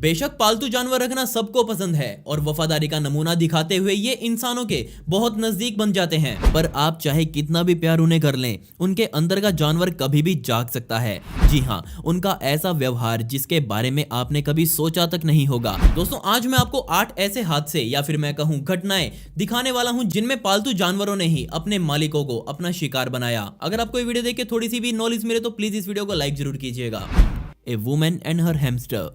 बेशक पालतू जानवर रखना सबको पसंद है और वफादारी का नमूना दिखाते हुए ये इंसानों के बहुत नजदीक बन जाते हैं, पर आप चाहे कितना भी प्यार उन्हें कर लें, उनके अंदर का जानवर कभी भी जाग सकता है। जी हाँ, उनका ऐसा व्यवहार जिसके बारे में आपने कभी सोचा तक नहीं होगा। दोस्तों, आज मैं आपको 8 ऐसे हादसे या फिर मैं कहूँ घटनाएं दिखाने वाला हूँ जिनमें पालतू जानवरों ने ही अपने मालिकों को अपना शिकार बनाया। अगर आपको ये वीडियो देख के थोड़ी सी भी नॉलेज मिले तो प्लीज इस वीडियो को लाइक जरूर कीजिएगा। ए वुमेन एंड हर हैमस्टर।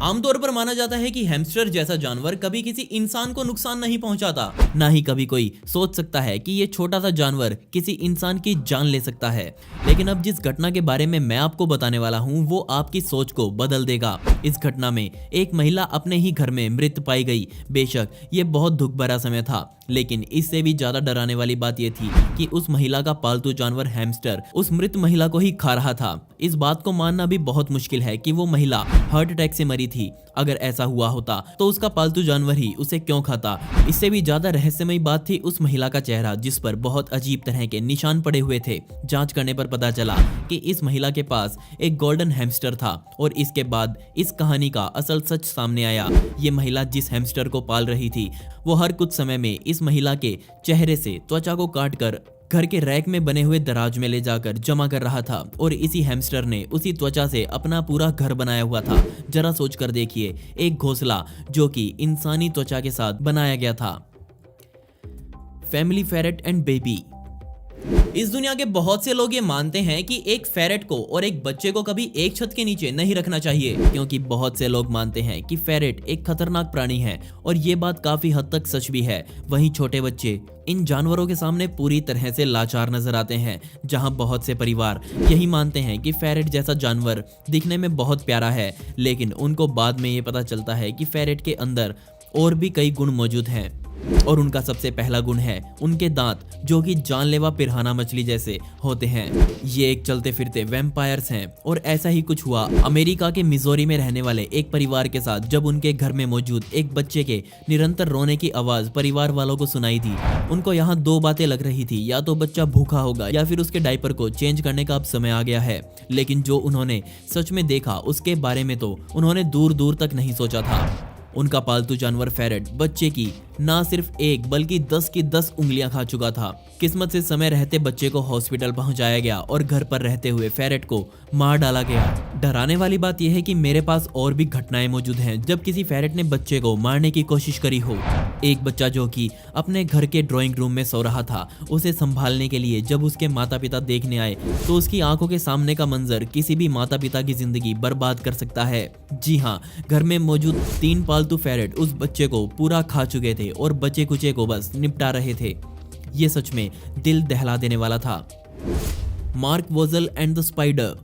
आमतौर पर माना जाता है कि हैमस्टर जैसा जानवर कभी किसी इंसान को नुकसान नहीं पहुंचाता, ना ही कभी कोई सोच सकता है कि ये छोटा सा जानवर किसी इंसान की जान ले सकता है। लेकिन अब जिस घटना के बारे में मैं आपको बताने वाला हूं वो आपकी सोच को बदल देगा। इस घटना में एक महिला अपने ही घर में मृत पाई गई। बेशक ये बहुत दुख भरा समय था, लेकिन इससे भी ज्यादा डराने वाली बात यह थी कि उस महिला का पालतू जानवर हैमस्टर उस मृत महिला को ही खा रहा था। इस बात को मानना भी बहुत मुश्किल है कि वो महिला हार्ट अटैक से मरी थी। अगर ऐसा हुआ होता तो उसका पालतू जानवर ही उसे क्यों खाता। इससे भी ज्यादा रहस्यमयी बात थी उस महिला का चेहरा, जिस पर बहुत अजीब तरह के निशान पड़े हुए थे। जांच करने पर पता चला कि इस महिला के पास एक गोल्डन हैमस्टर था और इसके बाद इस कहानी का असल सच सामने आया। ये महिला जिस हैमस्टर को पाल रही थी वो हर कुछ समय में इस महिला के चेहरे से त्वचा को काटकर घर के रैक में बने हुए दराज में ले जाकर जमा कर रहा था और इसी हैमस्टर ने उसी त्वचा से अपना पूरा घर बनाया हुआ था। जरा सोच कर देखिए, एक घोंसला जो कि इंसानी त्वचा के साथ बनाया गया था। Family ferret and baby. इस दुनिया के बहुत से लोग ये मानते हैं कि एक फेरेट को और एक बच्चे को कभी एक छत के नीचे नहीं रखना चाहिए, क्योंकि बहुत से लोग मानते हैं कि फेरेट एक खतरनाक प्राणी है और ये बात काफी हद तक सच भी है। वहीं छोटे बच्चे इन जानवरों के सामने पूरी तरह से लाचार नजर आते हैं। जहां बहुत से परिवार यही मानते हैं कि फेरेट जैसा जानवर दिखने में बहुत प्यारा है, लेकिन उनको बाद में ये पता चलता है कि फेरेट के अंदर और भी कई गुण मौजूद हैं और उनका सबसे पहला गुण है उनके दांत, जो कि जानलेवा पिरान्हा मछली जैसे होते हैं। ये एक चलते फिरते वैम्पायर्स हैं और ऐसा ही कुछ हुआ अमेरिका के मिजोरी में रहने वाले एक परिवार के साथ, जब उनके घर में मौजूद एक बच्चे के निरंतर रोने की आवाज परिवार वालों को सुनाई दी। उनको यहाँ 2 बातें लग रही थी, या तो बच्चा भूखा होगा या फिर उसके डायपर को चेंज करने का अब समय आ गया है। लेकिन जो उन्होंने सच में देखा उसके बारे में तो उन्होंने दूर दूर तक नहीं सोचा था। उनका पालतू जानवर फेरेट बच्चे की ना सिर्फ 1 बल्कि 10 की 10 उंगलियां खा चुका था। किस्मत से समय रहते बच्चे को हॉस्पिटल पहुंचाया गया और घर पर रहते हुए फेरेट को मार डाला गया। डराने वाली बात यह है कि मेरे पास और भी घटनाएं मौजूद हैं जब किसी फेरेट ने बच्चे को मारने की कोशिश करी हो। एक बच्चा जो कि अपने घर के ड्राइंग रूम में सो रहा था, उसे संभालने के लिए जब उसके माता पिता देखने आए तो उसकी आंखों के सामने का मंजर किसी भी माता पिता की जिंदगी बर्बाद कर सकता है। जी हाँ, घर में मौजूद 3 पालतू फेरेट उस बच्चे को पूरा खा चुके थे और बचे कुचे को बस निपटा रहे थे। ये सच में दिल दहला देने वाला था। मार्क वोजल एंड द स्पाइडर।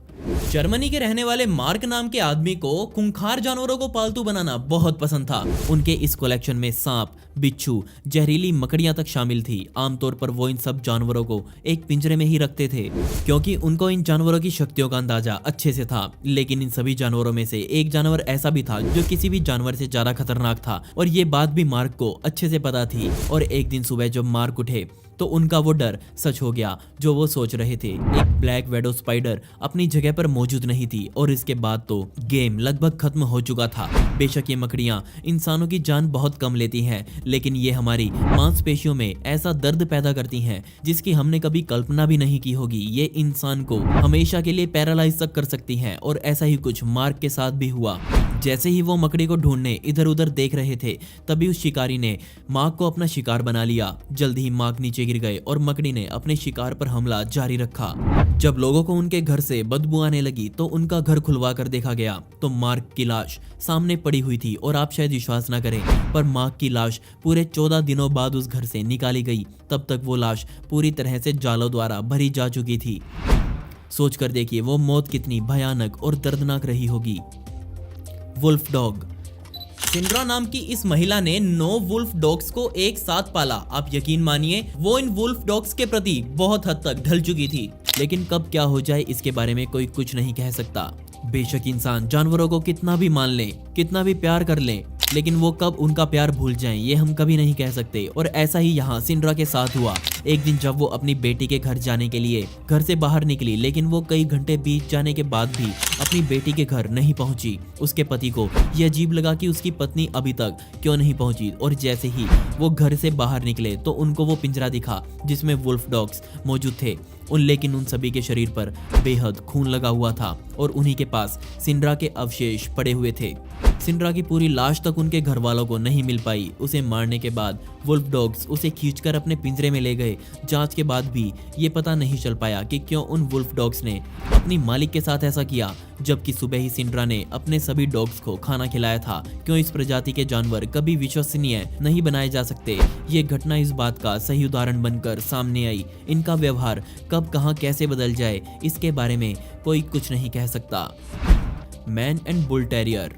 जर्मनी के रहने वाले मार्क नाम के आदमी को खूंखार जानवरों को पालतू बनाना बहुत पसंद था। उनके इस कलेक्शन में सांप, बिच्छू, जहरीली मकड़ियां तक शामिल थी। आमतौर पर वो इन सब जानवरों को एक पिंजरे में ही रखते थे, क्योंकि उनको इन जानवरों की शक्तियों का अंदाजा अच्छे से था। लेकिन इन सभी जानवरों में से एक जानवर ऐसा भी था जो किसी भी जानवर से ज्यादा खतरनाक था और ये बात भी मार्क को अच्छे से पता थी। और एक दिन सुबह जब मार्क उठे तो उनका वो डर सच हो गया जो वो सोच रहे थे। एक ब्लैक विडो स्पाइडर अपनी जगह पर मौजूद नहीं थी और इसके बाद तो गेम लगभग खत्म हो चुका था। बेशक ये मकड़ियां इंसानों की जान बहुत कम लेती हैं, लेकिन ये हमारी मांसपेशियों में ऐसा दर्द पैदा करती हैं जिसकी हमने कभी कल्पना भी नहीं की होगी। ये इंसान को हमेशा के लिए पैरालाइज तक कर सकती हैं और ऐसा ही कुछ मार्क के साथ भी हुआ। जैसे ही वो मकड़ी को ढूंढने इधर उधर देख रहे थे, तभी उस शिकारी ने मार्क को अपना शिकार बना लिया। जल्द ही मार्क नीचे गिर गए और मकड़ी ने अपने शिकार पर हमला जारी रखा। जब लोगों को उनके घर से बदबू आने लगी तो उनका घर खुलवा कर देखा गया तो मार्क की लाश सामने पड़ी हुई थी। और आप शायद विश्वास न करें, पर मार्क की लाश पूरे 14 दिनों बाद उस घर से निकाली गई। तब तक वो लाश पूरी तरह से जालों द्वारा भरी जा चुकी थी। सोच कर देखिए वो मौत कितनी भयानक और दर्दनाक रही होगी। Wolf dog. सिंड्रा नाम की इस महिला ने 9 वुल्फ डॉग्स को एक साथ पाला। आप यकीन मानिए वो इन वुल्फ डॉग्स के प्रति बहुत हद तक ढल चुकी थी, लेकिन कब क्या हो जाए इसके बारे में कोई कुछ नहीं कह सकता। बेशक इंसान जानवरों को कितना भी मान ले, कितना भी प्यार कर ले, लेकिन वो कब उनका प्यार भूल जाएं ये हम कभी नहीं कह सकते। और ऐसा ही यहाँ सिंड्रा के साथ हुआ। एक दिन जब वो अपनी बेटी के घर जाने के लिए घर से बाहर निकली, लेकिन वो कई घंटे बीत जाने के बाद भी अपनी बेटी के घर नहीं पहुंची। उसके पति को यह अजीब लगा कि उसकी पत्नी अभी तक क्यों नहीं पहुंची, और जैसे ही वो घर से बाहर निकले तो उनको वो पिंजरा दिखा जिसमें वुल्फ डॉग्स मौजूद थे। लेकिन उन सभी के शरीर पर बेहद खून लगा हुआ था और उन्हीं के पास सिंड्रा के अवशेष पड़े हुए थे। सिंड्रा की पूरी लाश तक उनके घर वालों को नहीं मिल पाई। उसे मारने के बाद वुल्फ डॉग्स उसे खींचकर अपने पिंजरे में ले गए। जांच के बाद भी ये पता नहीं चल पाया कि क्यों उन वुल्फ डॉग्स ने अपनी मालिक के साथ ऐसा किया, जबकि सुबह ही सिंड्रा ने अपने सभी डॉग्स को खाना खिलाया था। क्यों इस प्रजाति के जानवर कभी विश्वसनीय नहीं बनाए जा सकते? ये घटना इस बात का सही उदाहरण बनकर सामने आई। इनका व्यवहार कब कहां कैसे बदल जाए इसके बारे में कोई कुछ नहीं कह सकता। Man and bull terrier.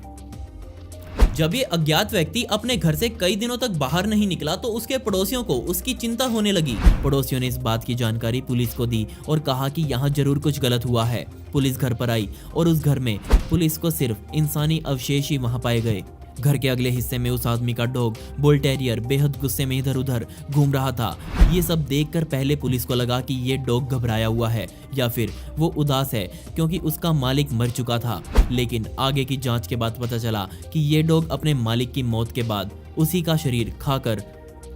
जब ये अज्ञात व्यक्ति अपने घर से कई दिनों तक बाहर नहीं निकला तो उसके पड़ोसियों को उसकी चिंता होने लगी। पड़ोसियों ने इस बात की जानकारी पुलिस को दी और कहा कि यहाँ जरूर कुछ गलत हुआ है। पुलिस घर पर आई और उस घर में पुलिस को सिर्फ इंसानी अवशेष ही वहां पाए गए। घर के अगले हिस्से में उस आदमी का डॉग बुल टेरियर बेहद गुस्से में इधर उधर घूम रहा था। ये सब देखकर पहले पुलिस को लगा कि ये डॉग घबराया हुआ है या फिर वो उदास है क्योंकि उसका मालिक मर चुका था। लेकिन आगे की जांच के बाद पता चला कि ये डॉग अपने मालिक की मौत के बाद उसी का शरीर खाकर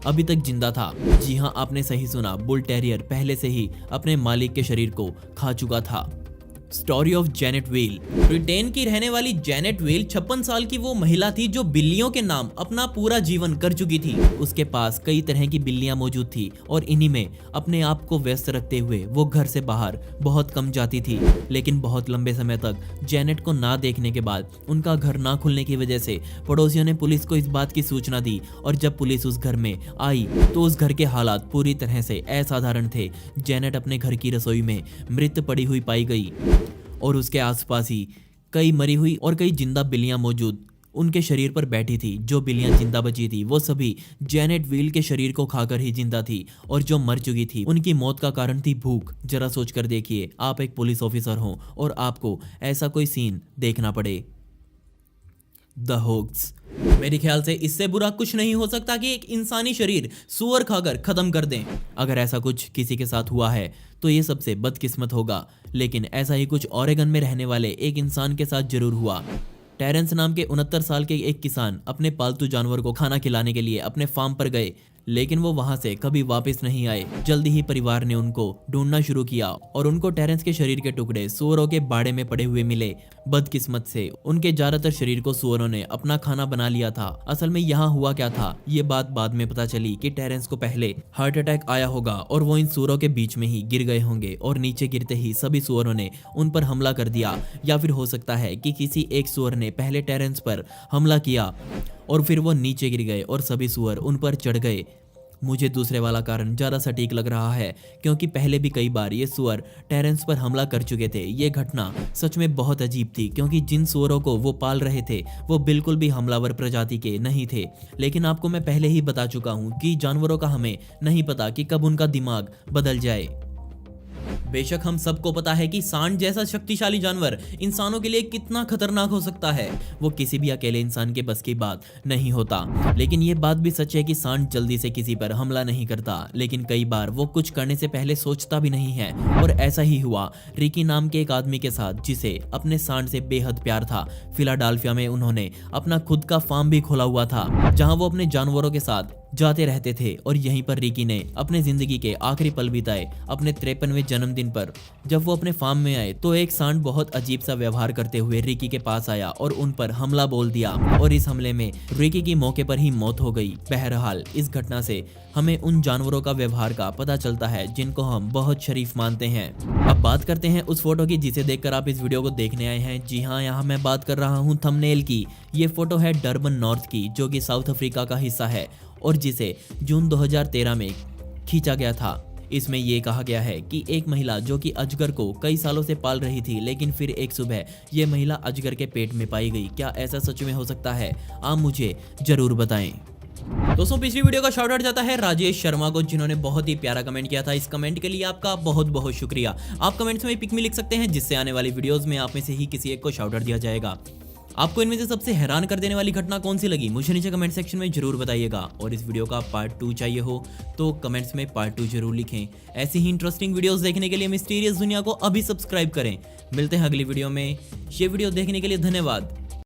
अभी तक जिंदा था। जी हाँ, आपने सही सुना, बुल टेरियर पहले से ही अपने मालिक के शरीर को खा चुका था। Story of Janet wheel. Britain की रहने वाली जेनेट व्हील 56 साल की वो महिला थी जो बिल्लियों के नाम अपना पूरा जीवन कर चुकी थी। उसके पास कई तरह की बिल्लियां मौजूद थी और इन्हीं में अपने आप को व्यस्त रखते हुए वो घर से बाहर बहुत कम जाती थी। लेकिन बहुत लंबे समय तक जेनेट को ना देखने के बाद उनका घर ना खुलने की वजह से पड़ोसियों ने पुलिस को इस बात की सूचना दी और जब पुलिस उस घर में आई तो उस घर के हालात पूरी तरह से असाधारण थे। जेनेट अपने घर की रसोई में मृत पड़ी हुई पाई गई और उसके आसपास ही कई मरी हुई और कई जिंदा बिल्लियां मौजूद उनके शरीर पर बैठी थी। जो बिल्लियां जिंदा बची थी वो सभी जेनेट व्हील के शरीर को खाकर ही जिंदा थी और जो मर चुकी थी उनकी मौत का कारण थी भूख। जरा सोचकर देखिए, आप एक पुलिस ऑफिसर हो और आपको ऐसा कोई सीन देखना पड़े। द होग्स। मेरे ख्याल से इससे बुरा कुछ नहीं हो सकता कि एक इंसानी शरीर सूअर खाकर खत्म कर दें। अगर ऐसा कुछ किसी के साथ हुआ है तो ये सबसे बदकिस्मत होगा, लेकिन ऐसा ही कुछ ओरेगन में रहने वाले एक इंसान के साथ जरूर हुआ। टेरेंस नाम के 69 साल के एक किसान अपने पालतू जानवर को खाना खिलाने के लिए अपने फार्म पर गए, लेकिन वो वहां से कभी वापस नहीं आए। जल्दी ही परिवार ने उनको ढूंढना शुरू किया और उनको टेरेंस के शरीर के टुकड़े सूअरों के बाड़े में पड़े हुए मिले। बदकिस्मत से उनके ज्यादातर शरीर को सूअरों ने अपना खाना बना लिया था। असल में यहाँ हुआ क्या था ये बात बाद में पता चली कि टेरेंस को पहले हार्ट अटैक आया होगा और वो इन सूअरों के बीच में ही गिर गए होंगे और नीचे गिरते ही सभी सूअरों ने उन पर हमला कर दिया। या फिर हो सकता है कि किसी एक सूअर ने पहले टेरेंस पर हमला किया और फिर वो नीचे गिर गए और सभी सूअर उन पर चढ़ गए। मुझे दूसरे वाला कारण ज़्यादा सटीक लग रहा है क्योंकि पहले भी कई बार ये सूअर टेरेंस पर हमला कर चुके थे। ये घटना सच में बहुत अजीब थी क्योंकि जिन सूअरों को वो पाल रहे थे वो बिल्कुल भी हमलावर प्रजाति के नहीं थे। लेकिन आपको मैं पहले ही बता चुका हूँ कि जानवरों का हमें नहीं पता कि कब उनका दिमाग बदल जाए। बेशक हम सबको पता है कि सांड जैसा शक्तिशाली जानवर इंसानों के लिए कितना खतरनाक हो सकता है, वो किसी भी अकेले इंसान के बस की बात नहीं होता। लेकिन ये बात भी सच है कि सांड जल्दी से किसी पर हमला नहीं करता, लेकिन कई बार वो कुछ करने से पहले सोचता भी नहीं है। और ऐसा ही हुआ रिकी नाम के एक आदमी के साथ जिसे अपने सांड से बेहद प्यार था। फिलाडेल्फिया में उन्होंने अपना खुद का फार्म भी खोला हुआ था जहां वो अपने जानवरों के साथ जाते रहते थे और यहीं पर रिकी ने अपने जिंदगी के आखिरी पल बिताए। अपने 53वें जन्मदिन पर जब वो अपने फार्म में आए तो एक सांड बहुत अजीब सा व्यवहार करते हुए रिकी के पास आया और उन पर हमला बोल दिया और इस हमले में रिकी की मौके पर ही मौत हो गई। बहरहाल इस घटना से हमें उन जानवरों का व्यवहार का पता चलता है जिनको हम बहुत शरीफ मानते हैं। अब बात करते हैं उस फोटो की जिसे देखकर आप इस वीडियो को देखने आए हैं। जी हाँ, यहाँ मैं बात कर रहा हूँ थंबनेल की। ये फोटो है डरबन नॉर्थ की जो कि साउथ अफ्रीका का हिस्सा है और जिसे जून 2013 में खींचा गया था। इसमें ये कहा गया है कि एक महिला जो कि अजगर को कई सालों से पाल रही थी, लेकिन फिर एक सुबह ये महिला अजगर के पेट में पाई गई। क्या ऐसा सच में हो सकता है? आप मुझे जरूर बताएं। दोस्तों, पिछली वीडियो का शाउट आउट जाता है राजेश शर्मा को जिन्होंने बहुत ही प्यारा कमेंट किया था। इस कमेंट के लिए आपका बहुत बहुत शुक्रिया। आप कमेंट्स में पिक में लिख सकते हैं जिससे आने वाली वीडियोस में आप में से ही किसी एक को शाउट आउट दिया जाएगा। आपको इनमें से सबसे हैरान कर देने वाली घटना कौन सी लगी मुझे नीचे कमेंट सेक्शन में जरूर बताइएगा। और इस वीडियो का पार्ट 2 चाहिए हो तो कमेंट्स में पार्ट 2 जरूर लिखें। ऐसी ही इंटरेस्टिंग वीडियोस देखने के लिए मिस्टीरियस दुनिया को अभी सब्सक्राइब करें। मिलते हैं अगली वीडियो में। ये वीडियो देखने के लिए धन्यवाद।